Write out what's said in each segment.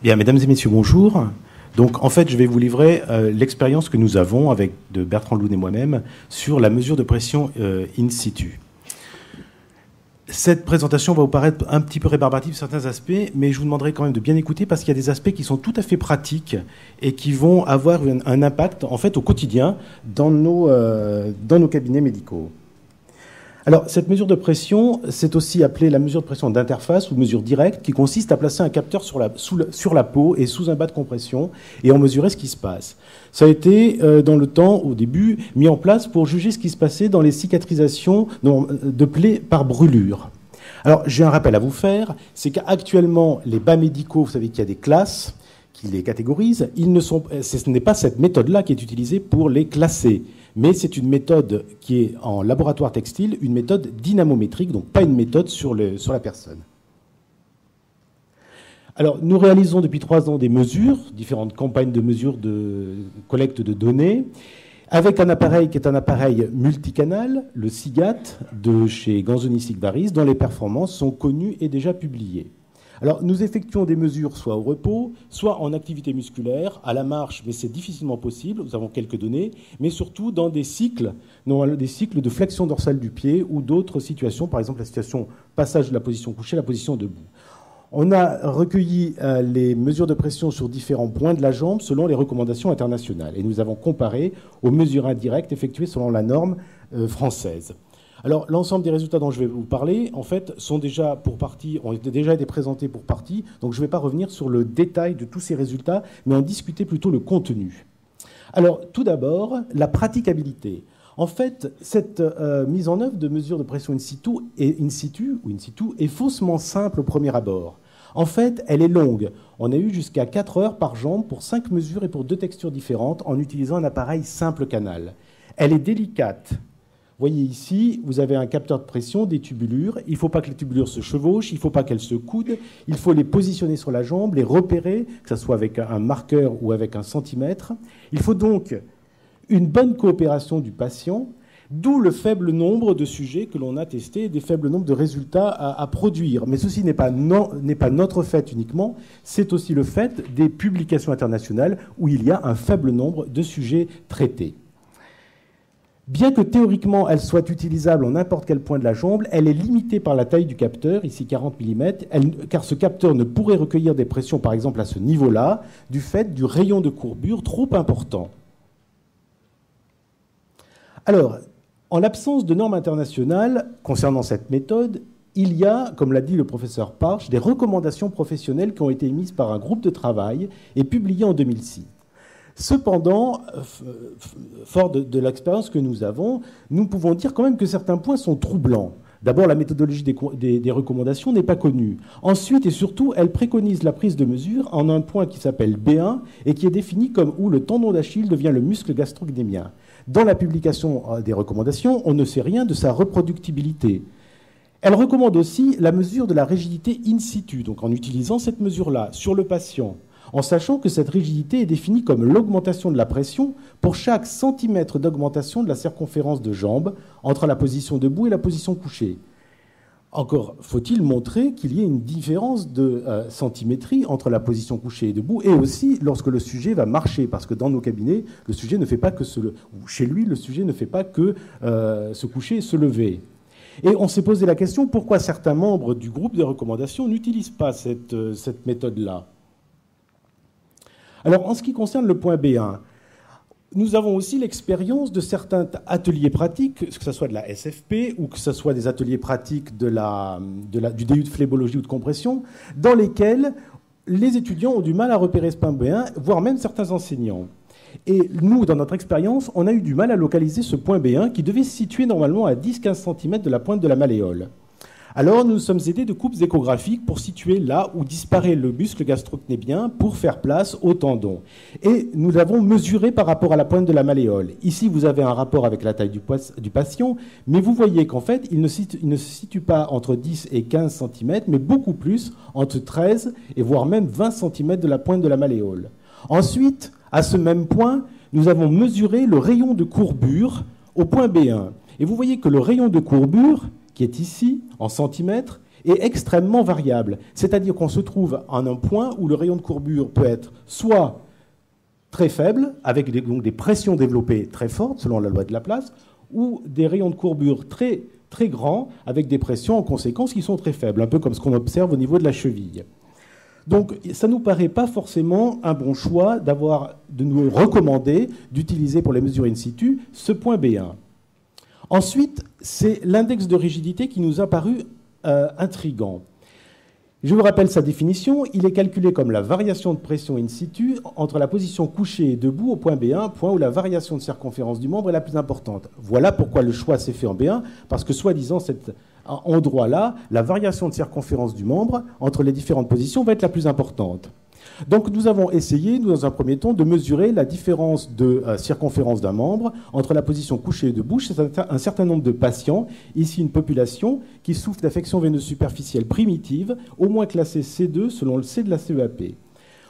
Bien, mesdames et messieurs, bonjour. Donc, en fait, je vais vous livrer l'expérience que nous avons avec de Bertrand Loun et moi-même sur la mesure de pression in situ. Cette présentation va vous paraître un petit peu rébarbative sur certains aspects, mais je vous demanderai quand même de bien écouter parce qu'il y a des aspects qui sont tout à fait pratiques et qui vont avoir un impact en fait au quotidien dans nos cabinets médicaux. Alors, cette mesure de pression, c'est aussi appelé la mesure de pression d'interface ou mesure directe, qui consiste à placer un capteur sur la peau et sous un bas de compression et en mesurer ce qui se passe. Ça a été, dans le temps, au début, mis en place pour juger ce qui se passait dans les cicatrisations de plaies par brûlure. Alors, j'ai un rappel à vous faire, c'est qu'actuellement, les bas médicaux, vous savez qu'il y a des classes qui les catégorisent, ce n'est pas cette méthode-là qui est utilisée pour les classer. Mais c'est une méthode qui est en laboratoire textile, une méthode dynamométrique, donc pas une méthode sur la personne. Alors, nous réalisons depuis 3 ans des mesures, différentes campagnes de mesures de collecte de données, avec un appareil qui est un appareil multicanal, le SIGAT, de chez Ganzoni-Sigvaris, dont les performances sont connues et déjà publiées. Alors, nous effectuons des mesures soit au repos, soit en activité musculaire, à la marche, mais c'est difficilement possible, nous avons quelques données, mais surtout dans des cycles de flexion dorsale du pied ou d'autres situations, par exemple la situation passage de la position couchée à la position debout. On a recueilli les mesures de pression sur différents points de la jambe selon les recommandations internationales, et nous avons comparé aux mesures indirectes effectuées selon la norme française. Alors, l'ensemble des résultats dont je vais vous parler, en fait, ont déjà été présentés pour partie, donc je ne vais pas revenir sur le détail de tous ces résultats, mais en discuter plutôt le contenu. Alors, tout d'abord, la praticabilité. En fait, cette mise en œuvre de mesures de pression in situ est faussement simple au premier abord. En fait, elle est longue. On a eu jusqu'à 4 heures par jambe pour 5 mesures et pour 2 textures différentes en utilisant un appareil simple canal. Elle est délicate. Vous voyez ici, vous avez un capteur de pression, des tubulures. Il ne faut pas que les tubulures se chevauchent, il ne faut pas qu'elles se coudent. Il faut les positionner sur la jambe, les repérer, que ce soit avec un marqueur ou avec un centimètre. Il faut donc une bonne coopération du patient, d'où le faible nombre de sujets que l'on a testés et des faibles nombres de résultats à produire. Mais ceci n'est pas notre fait uniquement, c'est aussi le fait des publications internationales où il y a un faible nombre de sujets traités. Bien que théoriquement elle soit utilisable en n'importe quel point de la jambe, elle est limitée par la taille du capteur, ici 40 mm, car ce capteur ne pourrait recueillir des pressions, par exemple à ce niveau-là, du fait du rayon de courbure trop important. Alors, en l'absence de normes internationales concernant cette méthode, il y a, comme l'a dit le professeur Parche, des recommandations professionnelles qui ont été émises par un groupe de travail et publiées en 2006. Cependant, fort de l'expérience que nous avons, nous pouvons dire quand même que certains points sont troublants. D'abord, la méthodologie des recommandations n'est pas connue. Ensuite et surtout, elle préconise la prise de mesure en un point qui s'appelle B1 et qui est défini comme où le tendon d'Achille devient le muscle gastrocnémien. Dans la publication des recommandations, on ne sait rien de sa reproductibilité. Elle recommande aussi la mesure de la rigidité in situ, donc en utilisant cette mesure-là sur le patient, en sachant que cette rigidité est définie comme l'augmentation de la pression pour chaque centimètre d'augmentation de la circonférence de jambe entre la position debout et la position couchée. Encore faut-il montrer qu'il y ait une différence de centimétrie entre la position couchée et debout, et aussi lorsque le sujet va marcher, parce que dans nos cabinets, le sujet ne fait pas que chez lui, le sujet ne fait pas que se coucher et se lever. Et on s'est posé la question pourquoi certains membres du groupe de recommandations n'utilisent pas cette méthode-là. Alors, en ce qui concerne le point B1, nous avons aussi l'expérience de certains ateliers pratiques, que ce soit de la SFP ou que ce soit des ateliers pratiques du DU de phlébologie ou de compression, dans lesquels les étudiants ont du mal à repérer ce point B1, voire même certains enseignants. Et nous, dans notre expérience, on a eu du mal à localiser ce point B1 qui devait se situer normalement à 10-15 cm de la pointe de la malléole. Alors, nous nous sommes aidés de coupes échographiques pour situer là où disparaît le muscle gastrocnébien pour faire place au tendon. Et nous l'avons mesuré par rapport à la pointe de la malléole. Ici, vous avez un rapport avec la taille du patient, mais vous voyez qu'en fait, il ne se situe pas entre 10 et 15 cm, mais beaucoup plus, entre 13 et voire même 20 cm de la pointe de la malléole. Ensuite, à ce même point, nous avons mesuré le rayon de courbure au point B1. Et vous voyez que le rayon de courbure, qui est ici, en centimètres, est extrêmement variable. C'est-à-dire qu'on se trouve en un point où le rayon de courbure peut être soit très faible, avec donc des pressions développées très fortes, selon la loi de Laplace, ou des rayons de courbure très, très grands, avec des pressions en conséquence qui sont très faibles, un peu comme ce qu'on observe au niveau de la cheville. Donc ça ne nous paraît pas forcément un bon choix de nous recommander d'utiliser pour les mesures in situ ce point B1. Ensuite, c'est l'index de rigidité qui nous a paru intriguant. Je vous rappelle sa définition. Il est calculé comme la variation de pression in situ entre la position couchée et debout au point B1, point où la variation de circonférence du membre est la plus importante. Voilà pourquoi le choix s'est fait en B1, parce que soi-disant, cet endroit-là, la variation de circonférence du membre entre les différentes positions va être la plus importante. Donc nous avons essayé, dans un premier temps, de mesurer la différence de circonférence d'un membre entre la position couchée et debout chez un certain nombre de patients, ici une population qui souffre d'affections veineuses superficielles primitives, au moins classées C2 selon le C de la CEAP.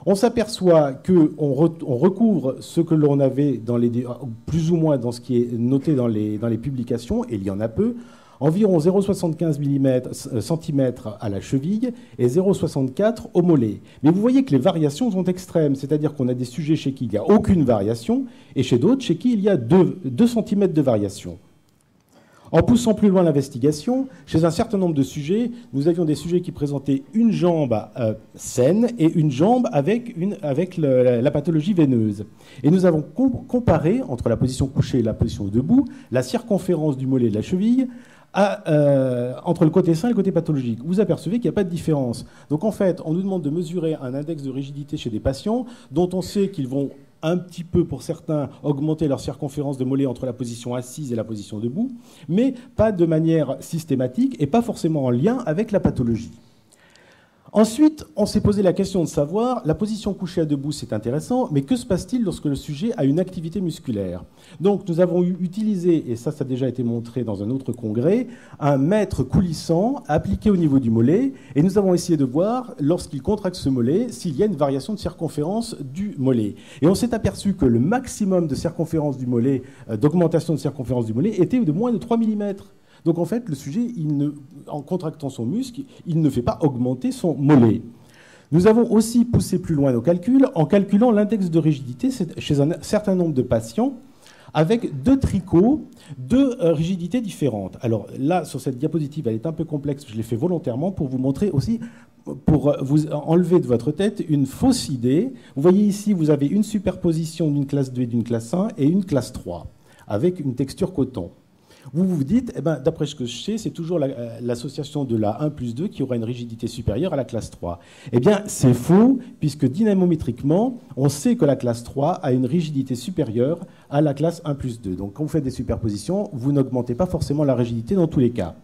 On s'aperçoit qu'on recouvre ce que l'on avait plus ou moins dans ce qui est noté dans les publications, et il y en a peu, environ 0,75 cm à la cheville et 0,64 au mollet. Mais vous voyez que les variations sont extrêmes, c'est-à-dire qu'on a des sujets chez qui il n'y a aucune variation et chez d'autres chez qui il y a 2 cm de variation. En poussant plus loin l'investigation, chez un certain nombre de sujets, nous avions des sujets qui présentaient une jambe saine et une jambe avec la pathologie veineuse. Et nous avons comparé, entre la position couchée et la position debout, la circonférence du mollet et de la cheville entre le côté sain et le côté pathologique. Vous apercevez qu'il n'y a pas de différence. Donc en fait, on nous demande de mesurer un index de rigidité chez des patients dont on sait qu'ils vont un petit peu, pour certains, augmenter leur circonférence de mollet entre la position assise et la position debout, mais pas de manière systématique et pas forcément en lien avec la pathologie. Ensuite, on s'est posé la question de savoir, la position couchée à debout, c'est intéressant, mais que se passe-t-il lorsque le sujet a une activité musculaire? Donc, nous avons utilisé, et ça a déjà été montré dans un autre congrès, un mètre coulissant appliqué au niveau du mollet, et nous avons essayé de voir, lorsqu'il contracte ce mollet, s'il y a une variation de circonférence du mollet. Et on s'est aperçu que le maximum de circonférence du mollet, d'augmentation de circonférence du mollet, était de moins de 3 mm. Donc en fait, le sujet, en contractant son muscle, il ne fait pas augmenter son mollet. Nous avons aussi poussé plus loin nos calculs en calculant l'index de rigidité chez un certain nombre de patients avec 2 trichots de rigidité différentes. Alors là, sur cette diapositive, elle est un peu complexe, je l'ai fait volontairement pour vous montrer aussi, pour vous enlever de votre tête une fausse idée. Vous voyez ici, vous avez une superposition d'une classe 2 et d'une classe 1 et une classe 3, avec une texture coton. Vous vous dites, d'après ce que je sais, c'est toujours l'association de la 1 plus 2 qui aura une rigidité supérieure à la classe 3. Eh bien, c'est faux, puisque dynamométriquement, on sait que la classe 3 a une rigidité supérieure à la classe 1 plus 2. Donc, quand vous faites des superpositions, vous n'augmentez pas forcément la rigidité dans tous les cas.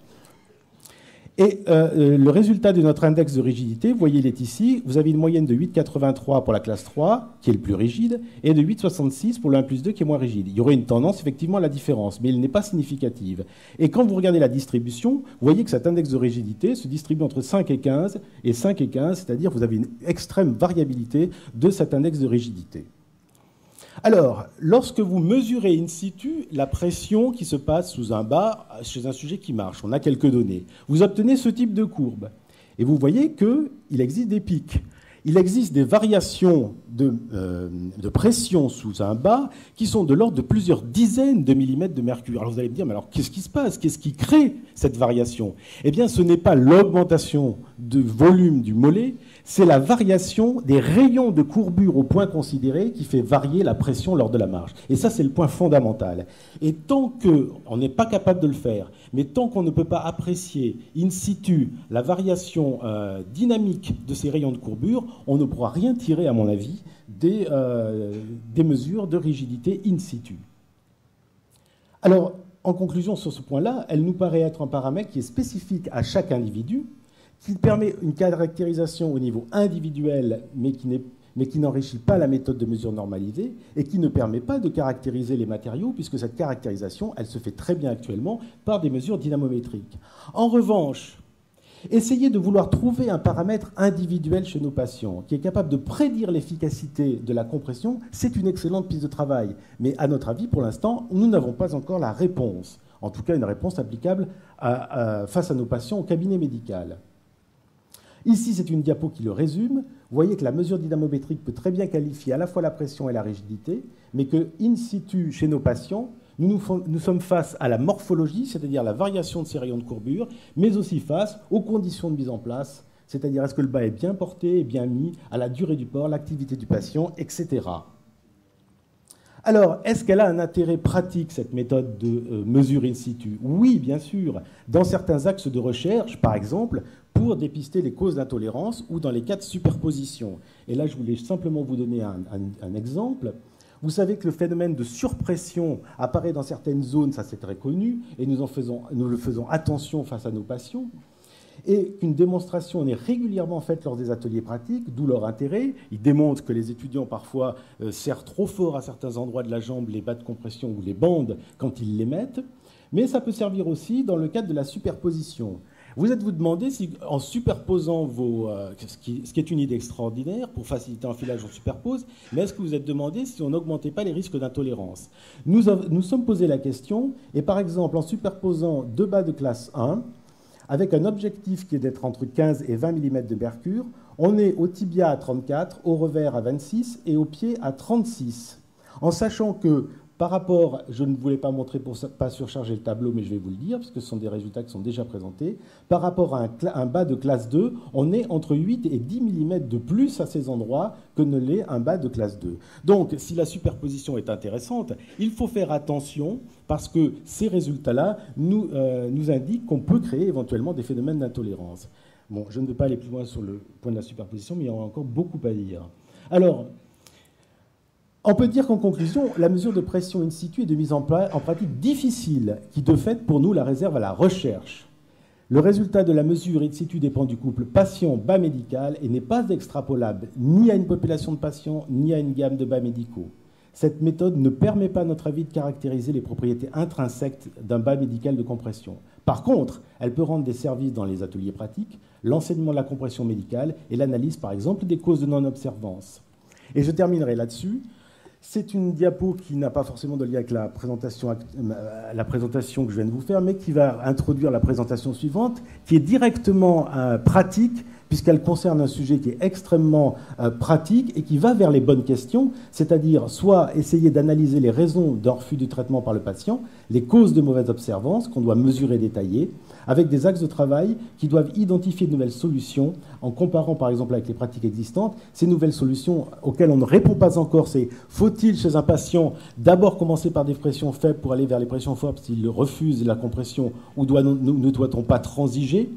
Et le résultat de notre index de rigidité, vous voyez, il est ici. Vous avez une moyenne de 8,83 pour la classe 3, qui est le plus rigide, et de 8,66 pour le 1 plus 2, qui est moins rigide. Il y aurait une tendance, effectivement, à la différence, mais elle n'est pas significative. Et quand vous regardez la distribution, vous voyez que cet index de rigidité se distribue entre 5 et 15, et 5 et 15, c'est-à-dire que vous avez une extrême variabilité de cet index de rigidité. Alors, lorsque vous mesurez in situ la pression qui se passe sous un bas chez un sujet qui marche, on a quelques données, vous obtenez ce type de courbe. Et vous voyez qu'il existe des pics. Il existe des variations de pression sous un bas qui sont de l'ordre de plusieurs dizaines de millimètres de mercure. Alors vous allez me dire, mais alors qu'est-ce qui se passe? Qu'est-ce qui crée cette variation? Eh bien, ce n'est pas l'augmentation de volume du mollet, c'est la variation des rayons de courbure au point considéré qui fait varier la pression lors de la marche. Et ça, c'est le point fondamental. Et tant qu'on n'est pas capable de le faire, mais tant qu'on ne peut pas apprécier in situ la variation dynamique de ces rayons de courbure, on ne pourra rien tirer, à mon avis, des mesures de rigidité in situ. Alors, en conclusion sur ce point-là, elle nous paraît être un paramètre qui est spécifique à chaque individu, qui permet une caractérisation au niveau individuel, mais qui n'enrichit pas la méthode de mesure normalisée, et qui ne permet pas de caractériser les matériaux, puisque cette caractérisation, elle se fait très bien actuellement par des mesures dynamométriques. En revanche, essayer de vouloir trouver un paramètre individuel chez nos patients qui est capable de prédire l'efficacité de la compression, c'est une excellente piste de travail. Mais à notre avis, pour l'instant, nous n'avons pas encore la réponse. En tout cas, une réponse applicable face à nos patients au cabinet médical. Ici, c'est une diapo qui le résume. Vous voyez que la mesure dynamométrique peut très bien qualifier à la fois la pression et la rigidité, mais que, in situ, chez nos patients, nous sommes face à la morphologie, c'est-à-dire la variation de ces rayons de courbure, mais aussi face aux conditions de mise en place, c'est-à-dire est-ce que le bas est bien porté, est bien mis, à la durée du port, l'activité du patient, etc. Alors, est-ce qu'elle a un intérêt pratique, cette méthode de mesure in situ? Oui, bien sûr. Dans certains axes de recherche, par exemple, pour dépister les causes d'intolérance ou dans les cas de superposition. Et là, je voulais simplement vous donner un exemple. Vous savez que le phénomène de surpression apparaît dans certaines zones, ça c'est très connu, et nous le faisons attention face à nos patients. Et qu'une démonstration en est régulièrement faite lors des ateliers pratiques, d'où leur intérêt. Ils démontrent que les étudiants parfois serrent trop fort à certains endroits de la jambe les bas de compression ou les bandes quand ils les mettent. Mais ça peut servir aussi dans le cadre de la superposition. Vous êtes-vous demandé si, en superposant ce qui est une idée extraordinaire, pour faciliter l'enfilage, on superpose, mais est-ce que vous êtes demandé si on n'augmentait pas les risques d'intolérance? Nous sommes posé la question, et par exemple, en superposant deux bas de classe 1, avec un objectif qui est d'être entre 15 et 20 mm de mercure, on est au tibia à 34, au revers à 26 et au pied à 36. En sachant que, par rapport, je ne voulais pas montrer pour pas surcharger le tableau, mais je vais vous le dire, parce que ce sont des résultats qui sont déjà présentés, par rapport à un bas de classe 2, on est entre 8 et 10 mm de plus à ces endroits que ne l'est un bas de classe 2. Donc, si la superposition est intéressante, il faut faire attention, parce que ces résultats-là nous indiquent qu'on peut créer éventuellement des phénomènes d'intolérance. Bon, je ne vais pas aller plus loin sur le point de la superposition, mais il y aura encore beaucoup à dire. Alors, on peut dire qu'en conclusion, la mesure de pression in situ est de mise en pratique difficile, qui de fait, pour nous, la réserve à la recherche. Le résultat de la mesure in situ dépend du couple patient-bas médical et n'est pas extrapolable ni à une population de patients, ni à une gamme de bas médicaux. Cette méthode ne permet pas, à notre avis, de caractériser les propriétés intrinsèques d'un bas médical de compression. Par contre, elle peut rendre des services dans les ateliers pratiques, l'enseignement de la compression médicale et l'analyse, par exemple, des causes de non-observance. Et je terminerai là-dessus. C'est une diapo qui n'a pas forcément de lien avec la présentation que je viens de vous faire, mais qui va introduire la présentation suivante, qui est directement pratique, puisqu'elle concerne un sujet qui est extrêmement pratique et qui va vers les bonnes questions, c'est-à-dire soit essayer d'analyser les raisons d'un refus du traitement par le patient, les causes de mauvaise observance qu'on doit mesurer et détailler, avec des axes de travail qui doivent identifier de nouvelles solutions en comparant par exemple avec les pratiques existantes. Ces nouvelles solutions auxquelles on ne répond pas encore, c'est faut-il chez un patient d'abord commencer par des pressions faibles pour aller vers les pressions fortes s'il refuse la compression ou ne doit-on pas transiger?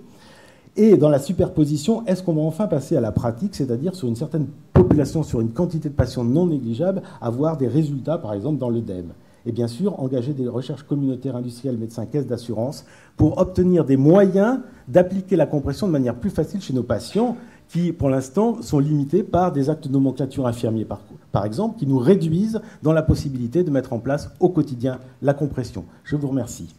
Et dans la superposition, est-ce qu'on va enfin passer à la pratique, c'est-à-dire sur une certaine population, sur une quantité de patients non négligeable, avoir des résultats, par exemple, dans l'œdème? Et bien sûr, engager des recherches communautaires industrielles, médecins, caisses d'assurance, pour obtenir des moyens d'appliquer la compression de manière plus facile chez nos patients, qui, pour l'instant, sont limités par des actes de nomenclature infirmiers, par exemple, qui nous réduisent dans la possibilité de mettre en place au quotidien la compression. Je vous remercie.